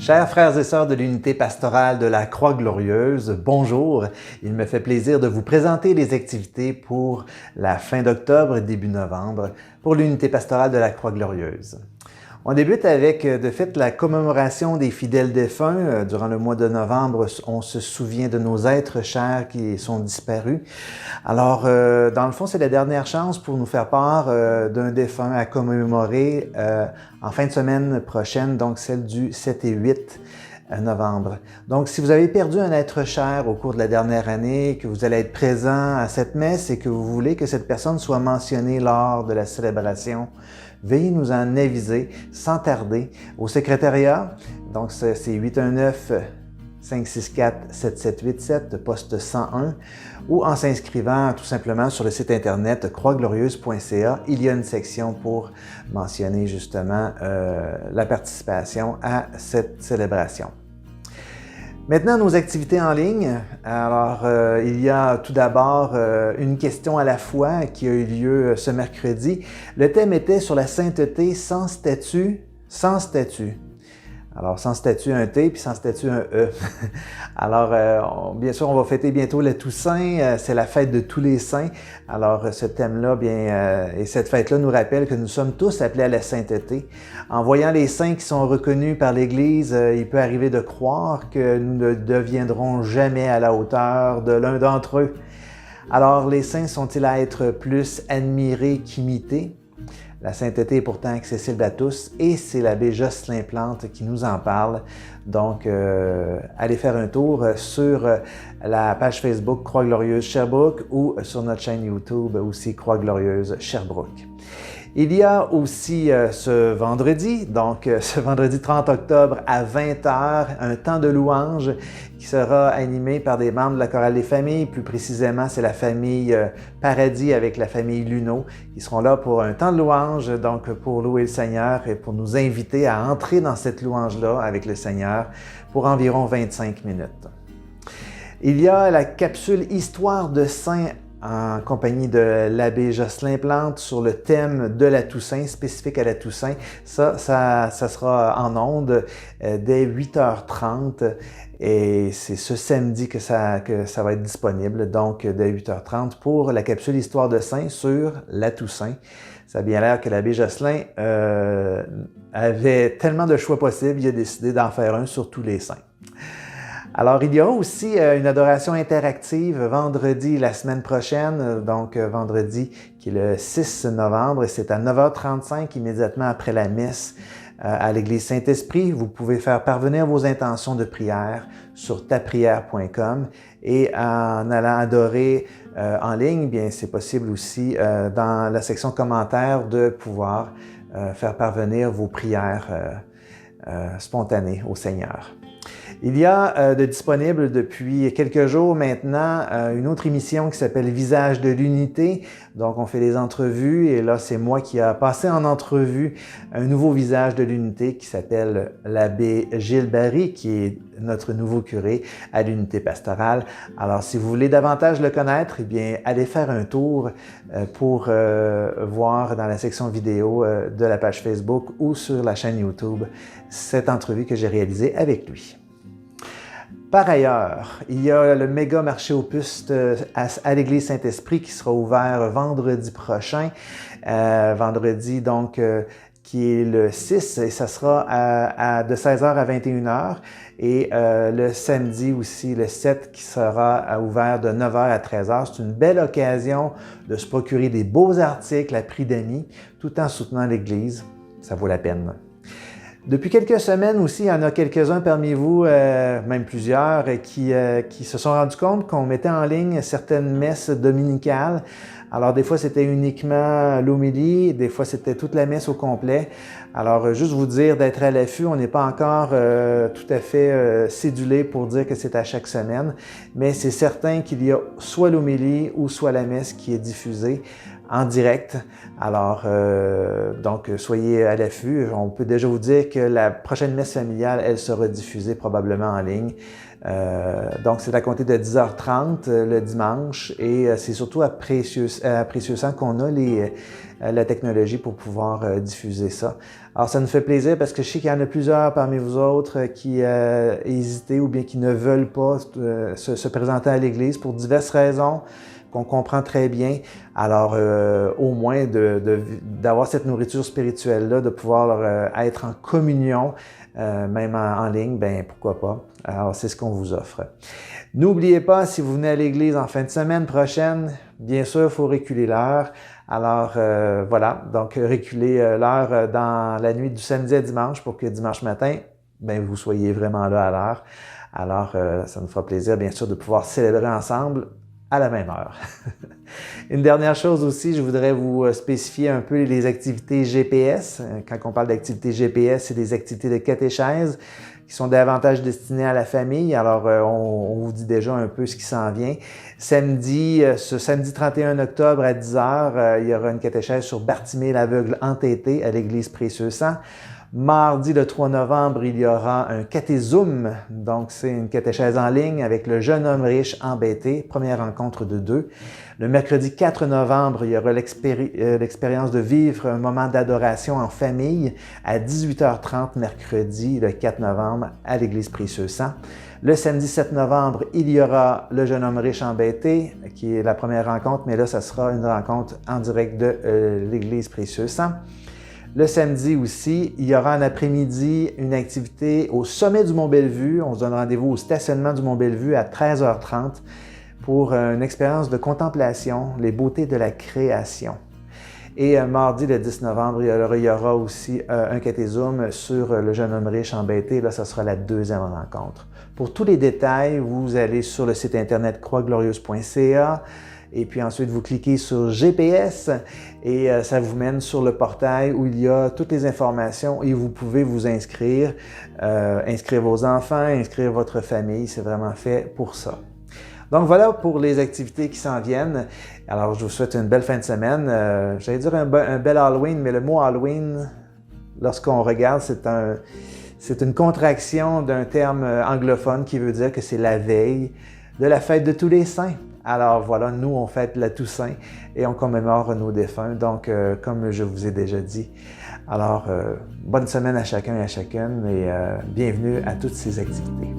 Chers frères et sœurs de l'unité pastorale de la Croix-Glorieuse, bonjour. Il me fait plaisir de vous présenter les activités pour la fin d'octobre et début novembre pour l'unité pastorale de la Croix-Glorieuse. On débute avec, de fait, la commémoration des fidèles défunts. Durant le mois de novembre, on se souvient de nos êtres chers qui sont disparus. Alors, dans le fond, c'est la dernière chance pour nous faire part d'un défunt à commémorer en fin de semaine prochaine, donc celle du 7 et 8 novembre. Donc, si vous avez perdu un être cher au cours de la dernière année, que vous allez être présent à cette messe et que vous voulez que cette personne soit mentionnée lors de la célébration, veuillez nous en aviser sans tarder au secrétariat. Donc, c'est 819-564-7787, poste 101, ou en s'inscrivant tout simplement sur le site internet croixglorieuse.ca. Il y a une section pour mentionner justement la participation à cette célébration. Maintenant, nos activités en ligne. Alors, il y a tout d'abord une question à la fois qui a eu lieu ce mercredi. Le thème était sur la sainteté sans statut, sans statut. Alors, sans statut un T, puis sans statut un E. Alors, bien sûr, on va fêter bientôt le Toussaint, c'est la fête de tous les saints. Alors, ce thème-là, et cette fête-là nous rappelle que nous sommes tous appelés à la sainteté. En voyant les saints qui sont reconnus par l'Église, il peut arriver de croire que nous ne deviendrons jamais à la hauteur de l'un d'entre eux. Alors, les saints sont-ils à être plus admirés qu'imités? La sainteté est pourtant accessible à tous et c'est l'abbé Jocelyn Plante qui nous en parle. Donc, allez faire un tour sur la page Facebook Croix-Glorieuse Sherbrooke ou sur notre chaîne YouTube aussi Croix-Glorieuse Sherbrooke. Il y a aussi ce vendredi, donc ce vendredi 30 octobre à 20h, un temps de louange qui sera animé par des membres de la chorale des familles. Plus précisément, c'est la famille Paradis avec la famille Luneau qui seront là pour un temps de louange, donc pour louer le Seigneur et pour nous inviter à entrer dans cette louange-là avec le Seigneur pour environ 25 minutes. Il y a la capsule Histoire de Saint en compagnie de l'abbé Jocelyn Plante sur le thème de la Toussaint, spécifique à la Toussaint. Ça sera en ondes dès 8h30 et c'est ce samedi que ça va être disponible, donc dès 8h30 pour la capsule Histoire de Saint sur la Toussaint. Ça a bien l'air que l'abbé Jocelyn avait tellement de choix possibles, il a décidé d'en faire un sur tous les saints. Alors, il y a aussi une adoration interactive vendredi la semaine prochaine, donc vendredi qui est le 6 novembre, et c'est à 9h35 immédiatement après la messe à l'église Saint-Esprit. Vous pouvez faire parvenir vos intentions de prière sur taprière.com et en allant adorer en ligne, bien c'est possible aussi dans la section commentaires de pouvoir faire parvenir vos prières spontanées au Seigneur. Il y a de disponible depuis quelques jours maintenant une autre émission qui s'appelle Visage de l'unité. Donc, on fait des entrevues et là, c'est moi qui a passé en entrevue un nouveau visage de l'unité qui s'appelle l'abbé Gilles Barry, qui est notre nouveau curé à l'unité pastorale. Alors, si vous voulez davantage le connaître, eh bien, allez faire un tour pour voir dans la section vidéo de la page Facebook ou sur la chaîne YouTube cette entrevue que j'ai réalisée avec lui. Par ailleurs, il y a le méga marché aux puces à l'église Saint-Esprit qui sera ouvert vendredi prochain. Vendredi, donc, qui est le 6, et ça sera de 16h à 21h. Et le samedi aussi, le 7, qui sera ouvert de 9h à 13h. C'est une belle occasion de se procurer des beaux articles à prix d'amis, tout en soutenant l'Église. Ça vaut la peine. Depuis quelques semaines aussi, il y en a quelques-uns parmi vous, même plusieurs, qui se sont rendus compte qu'on mettait en ligne certaines messes dominicales. Alors, des fois, c'était uniquement l'homélie, des fois, c'était toute la messe au complet. Alors, juste vous dire d'être à l'affût, on n'est pas encore tout à fait cédulé pour dire que c'est à chaque semaine, mais c'est certain qu'il y a soit l'homélie ou soit la messe qui est diffusée. en direct. Alors, donc, soyez à l'affût. On peut déjà vous dire que la prochaine messe familiale, elle sera diffusée probablement en ligne. Donc, c'est à compter de 10h30 le dimanche et c'est surtout à Précieux Sang qu'on a la technologie pour pouvoir diffuser ça. Alors, ça nous fait plaisir parce que je sais qu'il y en a plusieurs parmi vous autres qui hésitent ou bien qui ne veulent pas se présenter à l'Église pour diverses raisons qu'on comprend très bien. Alors, au moins d'avoir cette nourriture spirituelle-là, de pouvoir être en communion, même en ligne, ben pourquoi pas. Alors, c'est ce qu'on vous offre. N'oubliez pas, si vous venez à l'Église en fin de semaine prochaine, bien sûr, il faut reculer l'heure. Alors, voilà, donc reculer l'heure dans la nuit du samedi à dimanche pour que dimanche matin, ben vous soyez vraiment là à l'heure. Alors, ça nous fera plaisir, bien sûr, de pouvoir célébrer ensemble à la même heure. Une dernière chose aussi, je voudrais vous spécifier un peu les activités GPS. Quand on parle d'activités GPS, c'est des activités de catéchèse qui sont davantage destinées à la famille. Alors, on vous dit déjà un peu ce qui s'en vient. Ce samedi 31 octobre à 10h, il y aura une catéchèse sur Bartimée l'aveugle entêté à l'église Précieux Sang. Mardi, le 3 novembre, il y aura un catézoom, donc c'est une catéchèse en ligne avec le jeune homme riche embêté, première rencontre de 2. Le mercredi 4 novembre, il y aura l'expérience de vivre un moment d'adoration en famille à 18h30 mercredi, le 4 novembre, à l'église Précieux Sang. Le samedi 7 novembre, il y aura le jeune homme riche embêté, qui est la première rencontre, mais là, ça sera une rencontre en direct de l'église Précieux Sang. Le samedi aussi, il y aura en après-midi une activité au sommet du Mont-Bellevue. On se donne rendez-vous au stationnement du Mont-Bellevue à 13h30 pour une expérience de contemplation, les beautés de la création. Et mardi, le 10 novembre, il y aura aussi un catézoom sur le jeune homme riche embêté. Là, ça sera la deuxième rencontre. Pour tous les détails, vous allez sur le site internet croixglorieuse.ca. Et puis ensuite, vous cliquez sur GPS et ça vous mène sur le portail où il y a toutes les informations et vous pouvez vous inscrire, inscrire vos enfants, inscrire votre famille. C'est vraiment fait pour ça. Donc voilà pour les activités qui s'en viennent. Alors, je vous souhaite une belle fin de semaine. J'allais dire un bel Halloween, mais le mot Halloween, lorsqu'on regarde, c'est une contraction d'un terme anglophone qui veut dire que c'est la veille de la fête de tous les saints. Alors voilà, nous, on fête la Toussaint et on commémore nos défunts, donc comme je vous ai déjà dit. Alors, bonne semaine à chacun et à chacune et bienvenue à toutes ces activités.